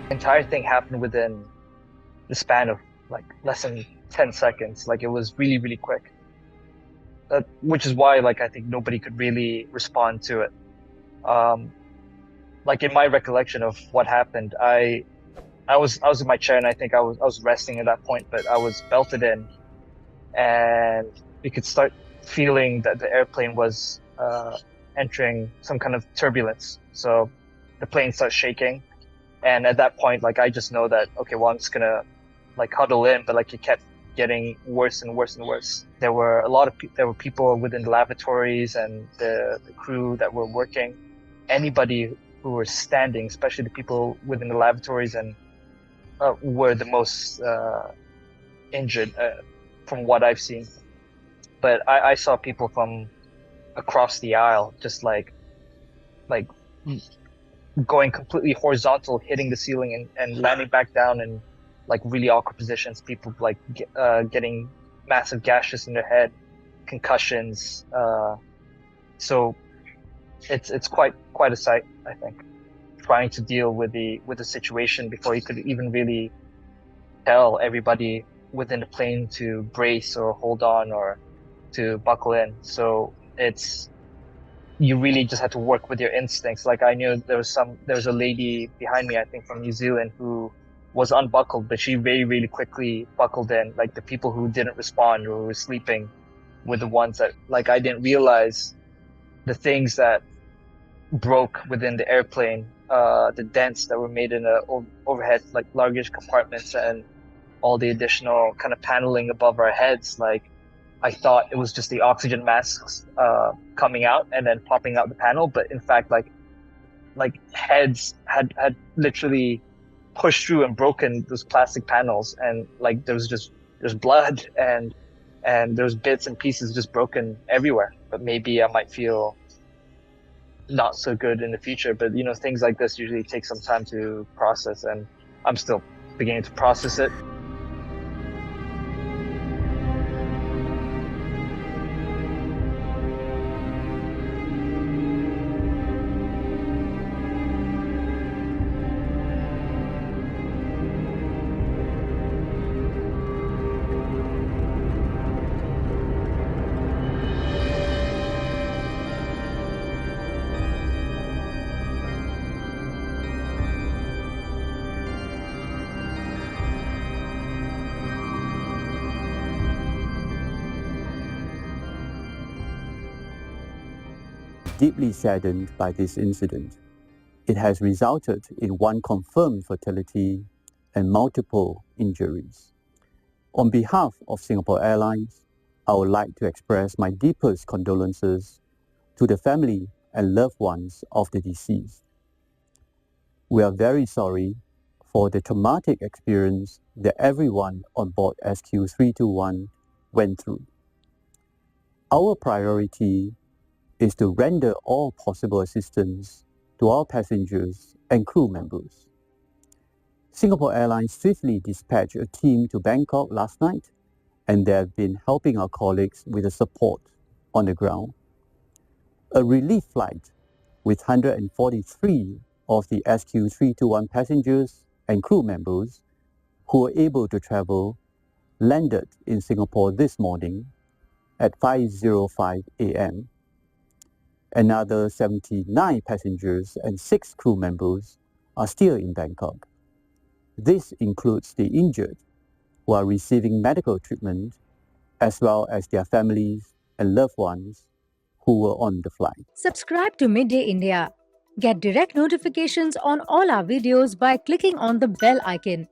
entire thing happened within the span of like less than 10 seconds. Like it was really, really quick. Which is why like I think nobody could really respond to it. Um, like in my recollection of what happened, I was in my chair and I think I was resting at that point, but I was belted in and you could start feeling that the airplane was entering some kind of turbulence. So the plane starts shaking, and at that point, like I just know that okay, well I'm just gonna like huddle in, but like it kept getting worse and worse and worse. There were a lot of there were people within the lavatories and the crew that were working. Anybody who were standing, especially the people within the lavatories and were the most injured from what I've seen. But I saw people from across the aisle just like going completely horizontal, hitting the ceiling and landing back down in like really awkward positions. People like getting massive gashes in their head, concussions. So it's quite a sight, I think. Trying to deal with the situation before you could even really tell everybody within the plane to brace or hold on or to buckle in. So you really just had to work with your instincts. Like I knew there was a lady behind me, I think from New Zealand, who was unbuckled, but she very, really quickly buckled in. Like the people who didn't respond or who were sleeping were the ones that like I didn't realize the things that broke within the airplane, the dents that were made in the overhead like luggage compartments and all the additional kind of paneling above our heads. Like I thought it was just the oxygen masks coming out and then popping out the panel, but in fact like heads had literally pushed through and broken those plastic panels, and like there's blood and there's bits and pieces just broken everywhere. But maybe I might feel not so good in the future, but you know, things like this usually take some time to process, and I'm still beginning to process it. Deeply saddened by this incident. It has resulted in one confirmed fatality and multiple injuries. On behalf of Singapore Airlines, I would like to express my deepest condolences to the family and loved ones of the deceased. We are very sorry for the traumatic experience that everyone on board SQ321 went through. Our priority is to render all possible assistance to our passengers and crew members. Singapore Airlines swiftly dispatched a team to Bangkok last night, and they have been helping our colleagues with the support on the ground. A relief flight with 143 of the SQ321 passengers and crew members who were able to travel landed in Singapore this morning at 5:05 a.m. Another 79 passengers and 6 crew members are still in Bangkok. This includes the injured who are receiving medical treatment, as well as their families and loved ones who were on the flight. Subscribe to Midday India. Get direct notifications on all our videos by clicking on the bell icon.